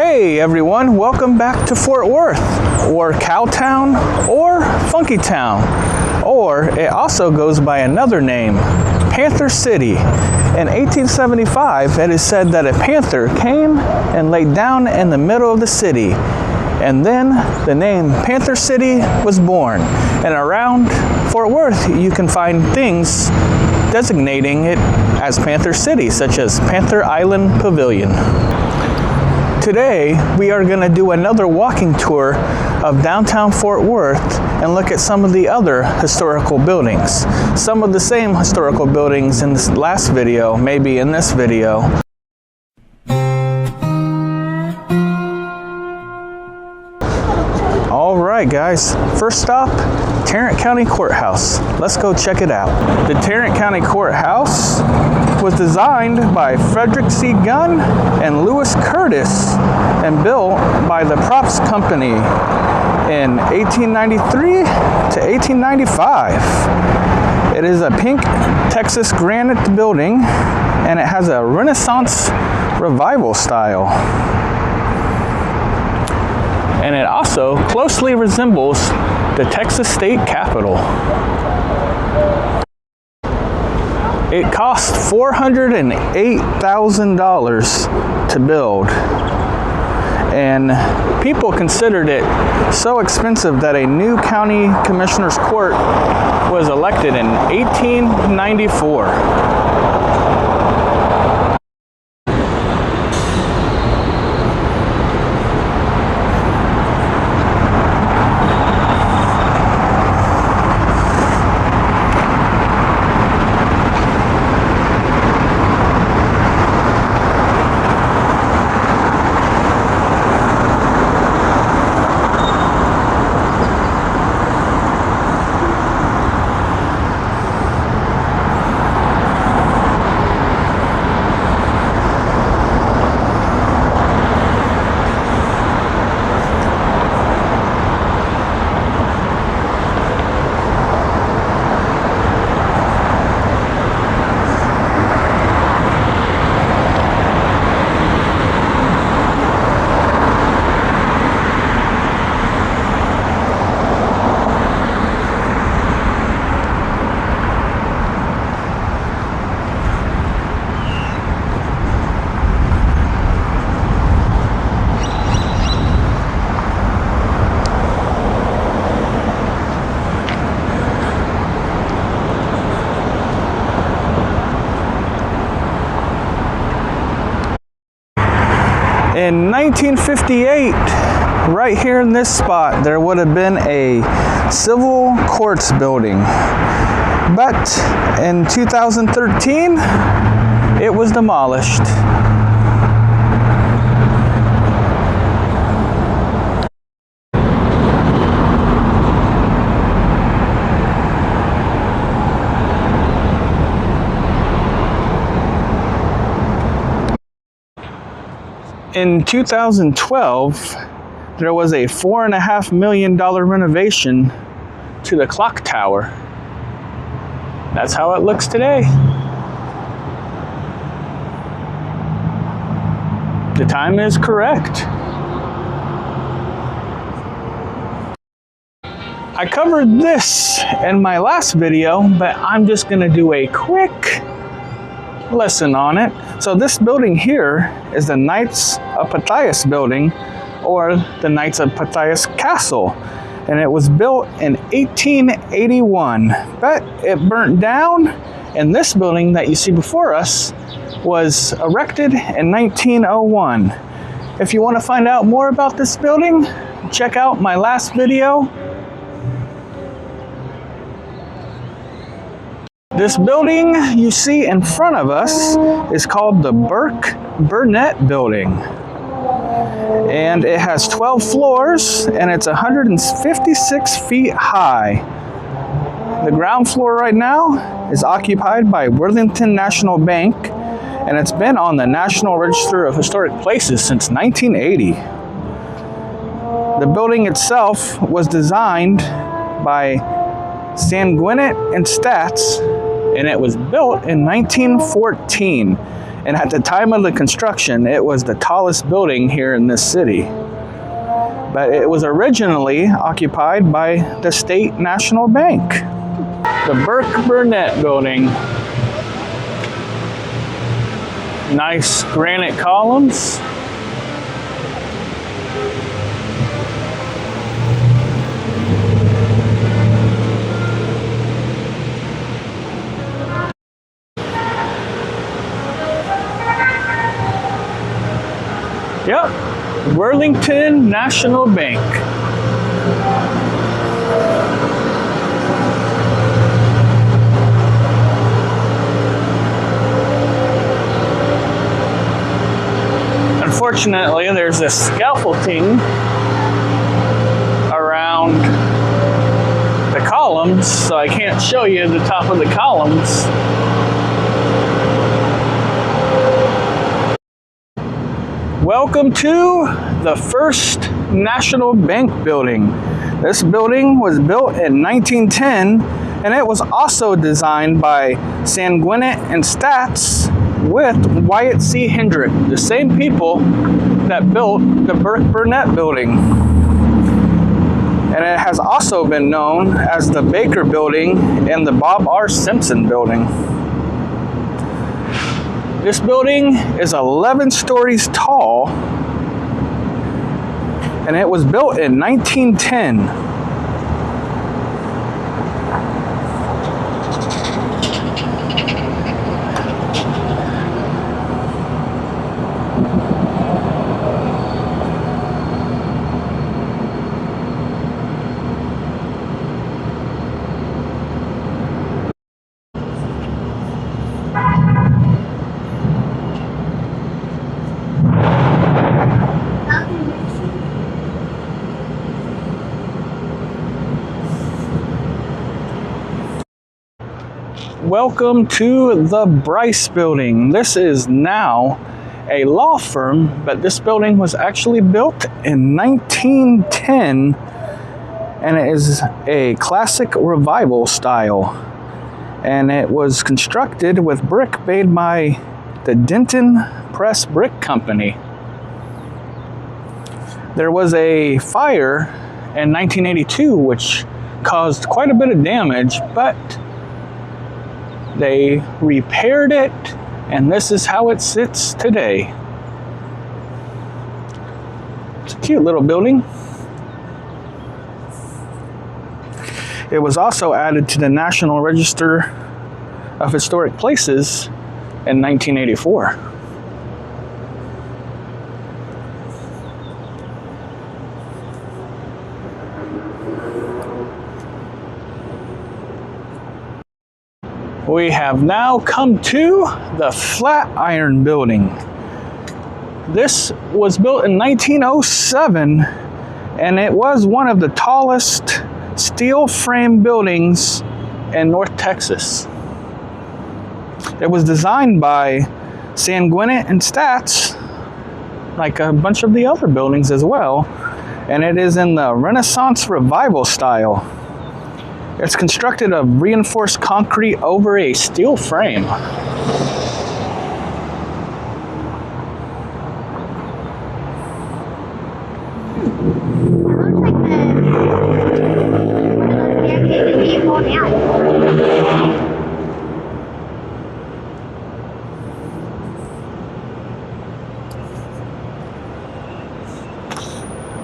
Hey everyone, welcome back to Fort Worth, or Cowtown, or Funky Town, or it also goes by another name, Panther City. In 1875, it is said that a panther came and laid down in the middle of the city, and then the name Panther City was born. And around Fort Worth, you can find things designating it as Panther City, such as Panther Island Pavilion. Today, we are going to do another walking tour of downtown Fort Worth and look at some of the other historical buildings. Some of the same historical buildings in this last video, maybe in this video. Alright guys, first stop, Tarrant County Courthouse. Let's go check it out. The Tarrant County Courthouse was designed by Frederick C. Gunn and Lewis Curtis and built by the Props Company in 1893 to 1895. It is a pink Texas granite building and it has a Renaissance revival style. And it also closely resembles the Texas State Capitol. It cost $408,000 to build. And people considered it so expensive that a new county commissioner's court was elected in 1894. In 1958, right here in this spot, there would have been a civil courts building. But in 2013, it was demolished. In 2012, there was a $4.5 million renovation to the clock tower. That's how it looks today. The time is correct. I covered this in my last video, but I'm just going to do a quick lesson on it. So this building here is the Knights of Pythias building, or the Knights of Pythias Castle, and it was built in 1881, but it burnt down, and this building that you see before us was erected in 1901. If you want to find out more about this building, check out my last video. This building you see in front of us is called the Burke Burnett Building. And it has 12 floors and it's 156 feet high. The ground floor right now is occupied by Worthington National Bank, and it's been on the National Register of Historic Places since 1980. The building itself was designed by Sanguinet and Stats, and it was built in 1914. And at the time of the construction, it was the tallest building here in this city. But it was originally occupied by the State National Bank. The Burke-Burnett Building. Nice granite columns. Yep, Worthington National Bank. Unfortunately, there's this scaffolding around the columns, so I can't show you the top of the columns. Welcome to the First National Bank building. This building was built in 1910, and it was also designed by Sanguinet and Stats with Wyatt C. Hendrick, the same people that built the Burke-Burnett building. And it has also been known as the Baker building and the Bob R. Simpson building. This building is 11 stories tall, and it was built in 1910. Welcome to the Bryce Building. This is now a law firm, but this building was actually built in 1910, and it is a classic revival style. And it was constructed with brick made by the Denton Press Brick Company. There was a fire in 1982 which caused quite a bit of damage, but they repaired it, and this is how it sits today. It's a cute little building. It was also added to the National Register of Historic Places in 1984. We have now come to the Flatiron Building. This was built in 1907, and it was one of the tallest steel frame buildings in North Texas. It was designed by Sanguinet and Stats, like a bunch of the other buildings as well, and it is in the Renaissance Revival style. It's constructed of reinforced concrete over a steel frame.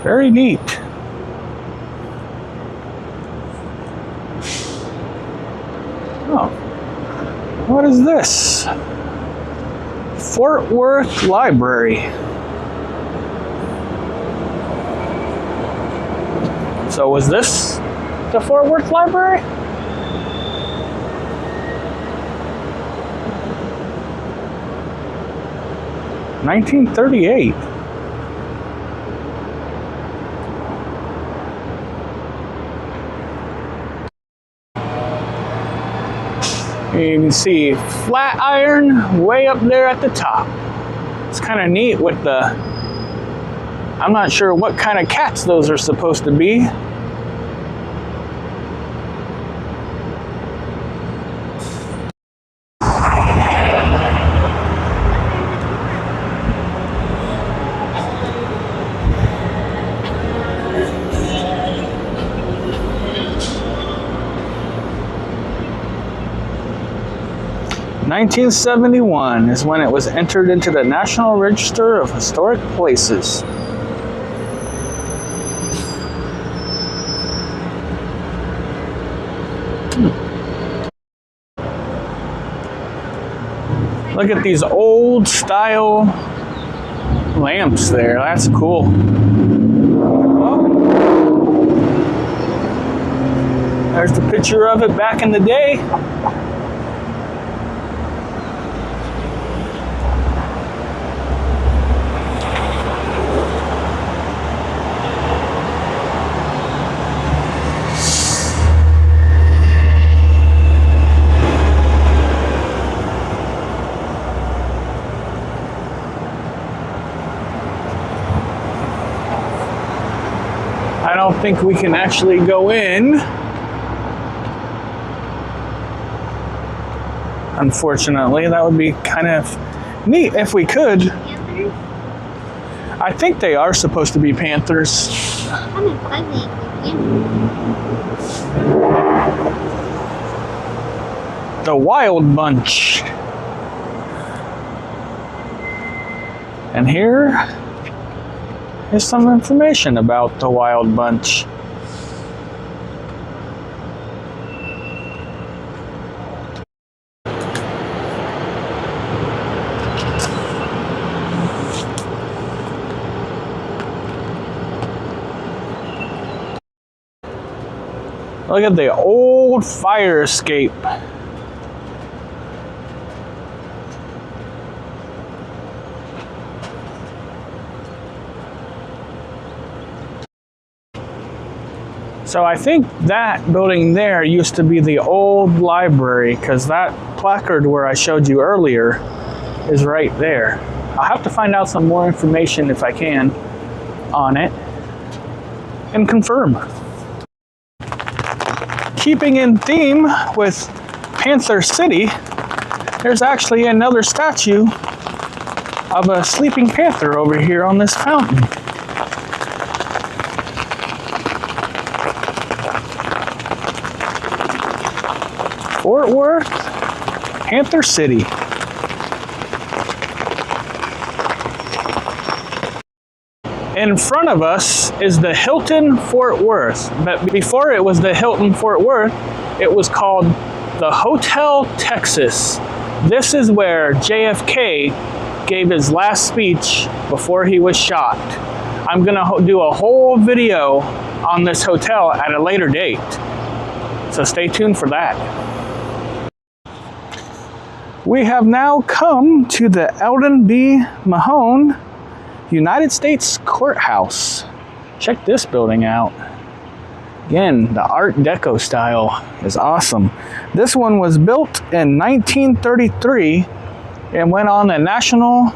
Very neat. Oh, what is this? Fort Worth Library. So was this the Fort Worth Library? (1938). You can see Flatiron way up there at the top. It's kind of neat with the, I'm not sure what kind of cats those are supposed to be. 1971 is when it was entered into the National Register of Historic Places. Look at these old style lamps there. That's cool. There's the picture of it back in the day. I don't think we can actually go in. Unfortunately, that would be kind of neat if we could. I think they are supposed to be panthers. Kind of fuzzy. The Wild Bunch. And here is some information about the Wild Bunch. Look at the old fire escape. So I think that building there used to be the old library, because that placard where I showed you earlier is right there. I'll have to find out some more information if I can on it and confirm. Keeping in theme with Panther City, there's actually another statue of a sleeping panther over here on this fountain. Fort Worth, Panther City. In front of us is the Hilton Fort Worth, but before it was the Hilton Fort Worth, it was called the Hotel Texas. This is where JFK gave his last speech before he was shot. I'm gonna do a whole video on this hotel at a later date, so stay tuned for that. We have now come to the Eldon B. Mahone United States Courthouse. Check this building out. Again, the Art Deco style is awesome. This one was built in 1933 and went on the National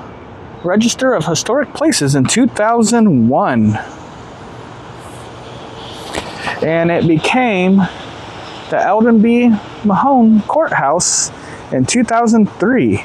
Register of Historic Places in 2001. And it became the Eldon B. Mahone Courthouse in 2003.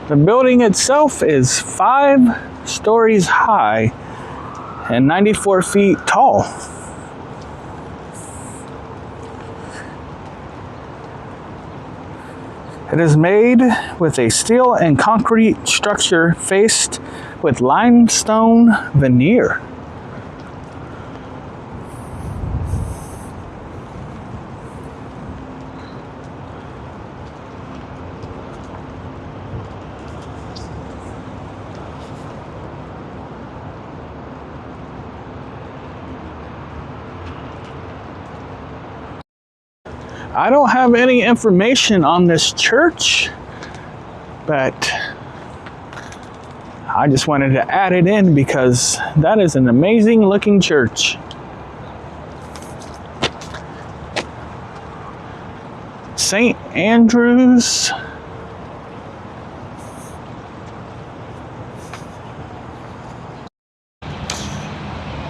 The building itself is 5 stories high and 94 feet tall. It is made with a steel and concrete structure faced with limestone veneer. I don't have any information on this church, but I just wanted to add it in because that is an amazing looking church. St. Andrew's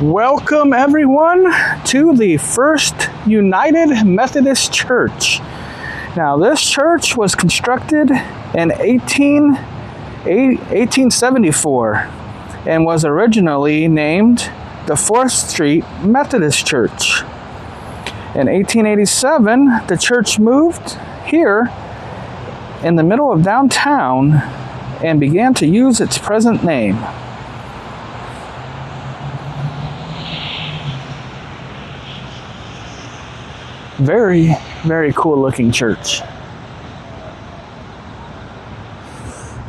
Welcome everyone to the First United Methodist Church. Now this church was constructed in 1874 and was originally named the 4th Street Methodist Church. In 1887, the church moved here in the middle of downtown and began to use its present name. Very, very cool looking church.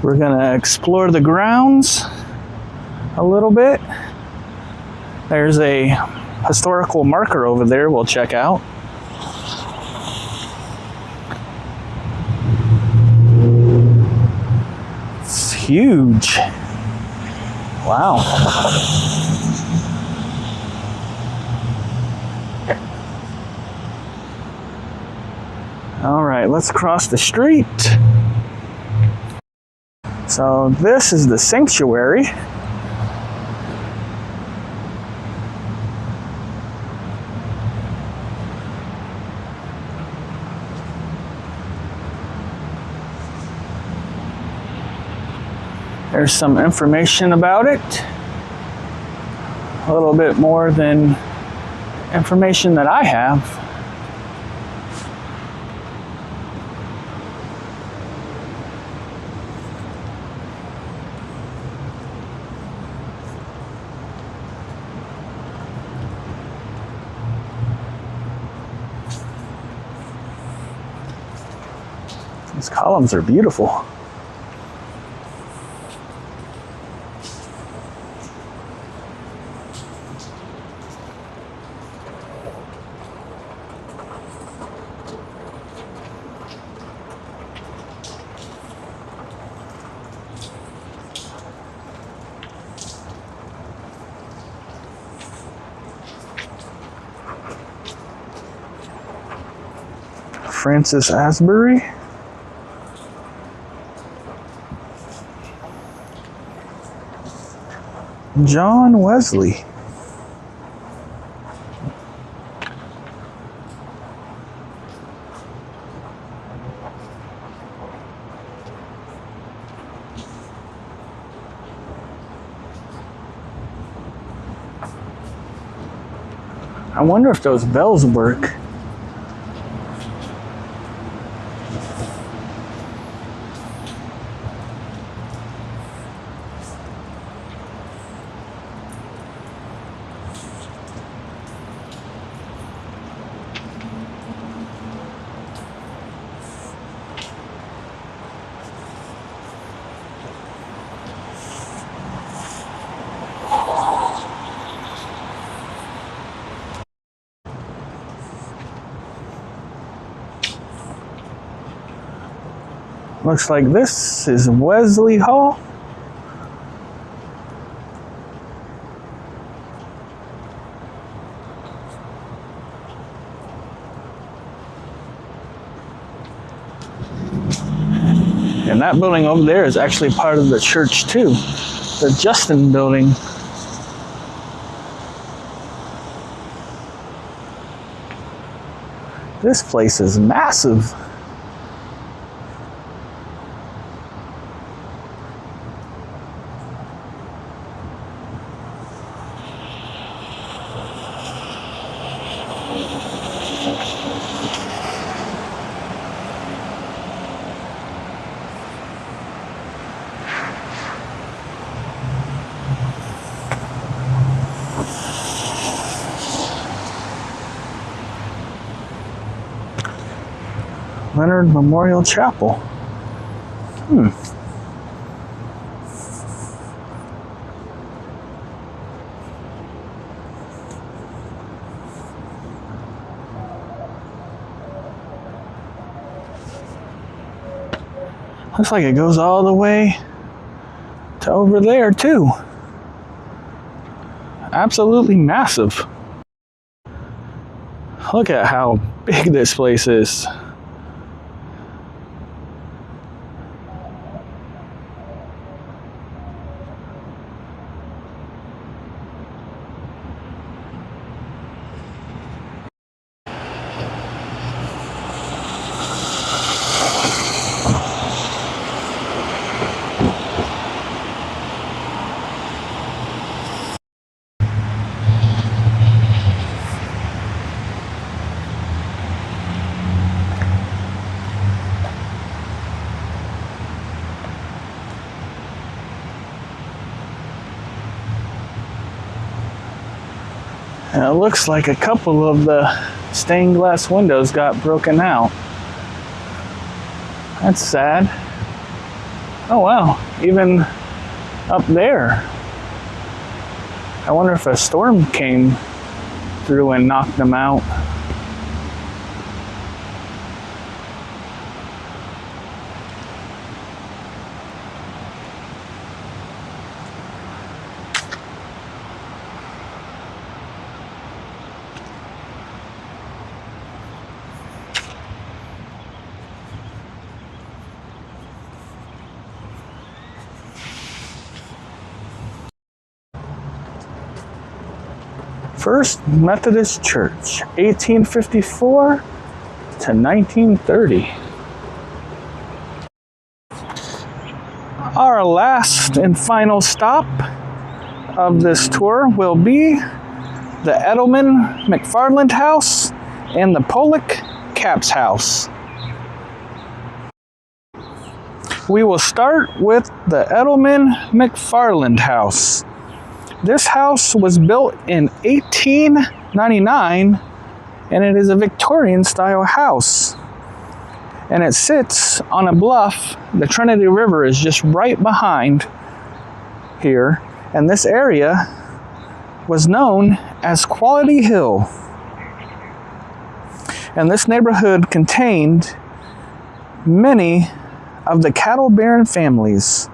We're gonna explore the grounds a little bit. There's a historical marker over there we'll check out. It's huge. Wow. All right, let's cross the street. So this is the sanctuary. There's some information about it. A little bit more than information that I have. These columns are beautiful. Francis Asbury. John Wesley. I wonder if those bells work. Looks like this is Wesley Hall. And that building over there is actually part of the church too. The Justin building. This place is massive. Leonard Memorial Chapel. Looks like it goes all the way to over there too. Absolutely massive. Look at how big this place is. And it looks like a couple of the stained glass windows got broken out. That's sad. Oh wow, even up there. I wonder if a storm came through and knocked them out. First Methodist Church, 1854 to 1930. Our last and final stop of this tour will be the Edelman McFarland House and the Pollock Capps House. We will start with the Edelman McFarland House. This house was built in 1899 and it is a Victorian style house. And it sits on a bluff. The Trinity River is just right behind here. And this area was known as Quality Hill. And this neighborhood contained many of the cattle baron families.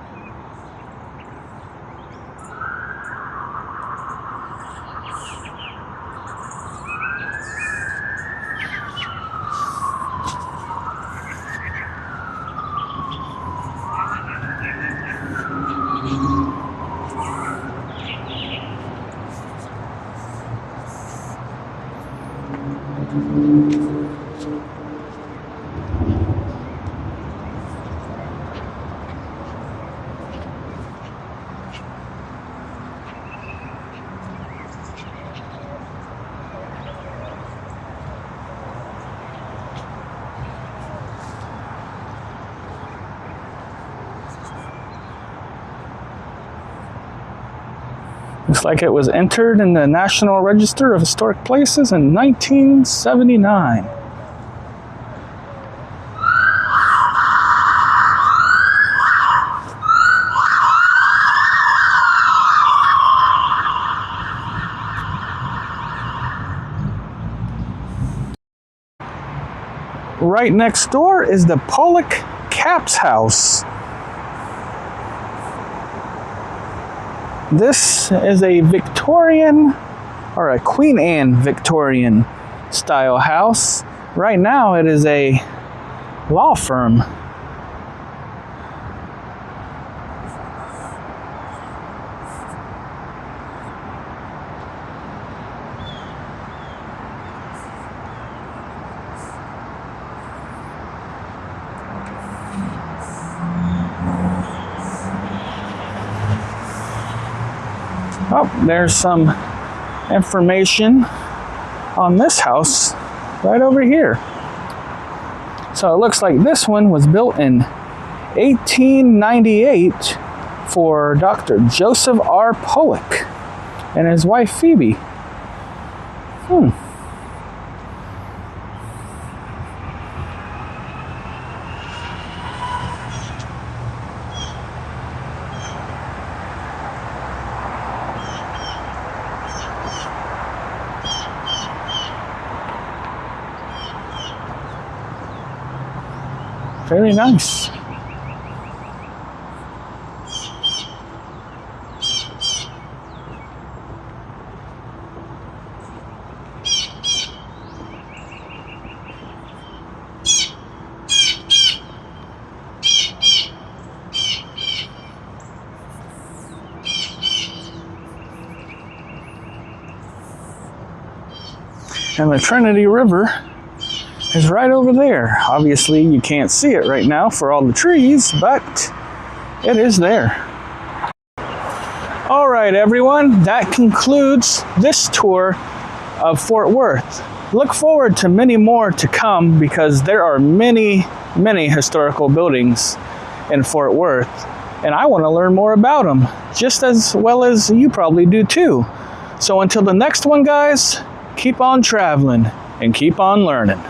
Looks like it was entered in the National Register of Historic Places in 1979. Right next door is the Pollock Capps House. This is a Victorian or a Queen Anne Victorian style house. Right now it is a law firm. Oh, there's some information on this house right over here. So it looks like this one was built in 1898 for Dr. Joseph R. Pollock and his wife Phoebe. Very nice. And the Trinity River is right over there. Obviously, you can't see it right now for all the trees, but it is there. All right, everyone, that concludes this tour of Fort Worth. Look forward to many more to come because there are many, many historical buildings in Fort Worth, and I want to learn more about them, just as well as you probably do too. So until the next one, guys, keep on traveling and keep on learning.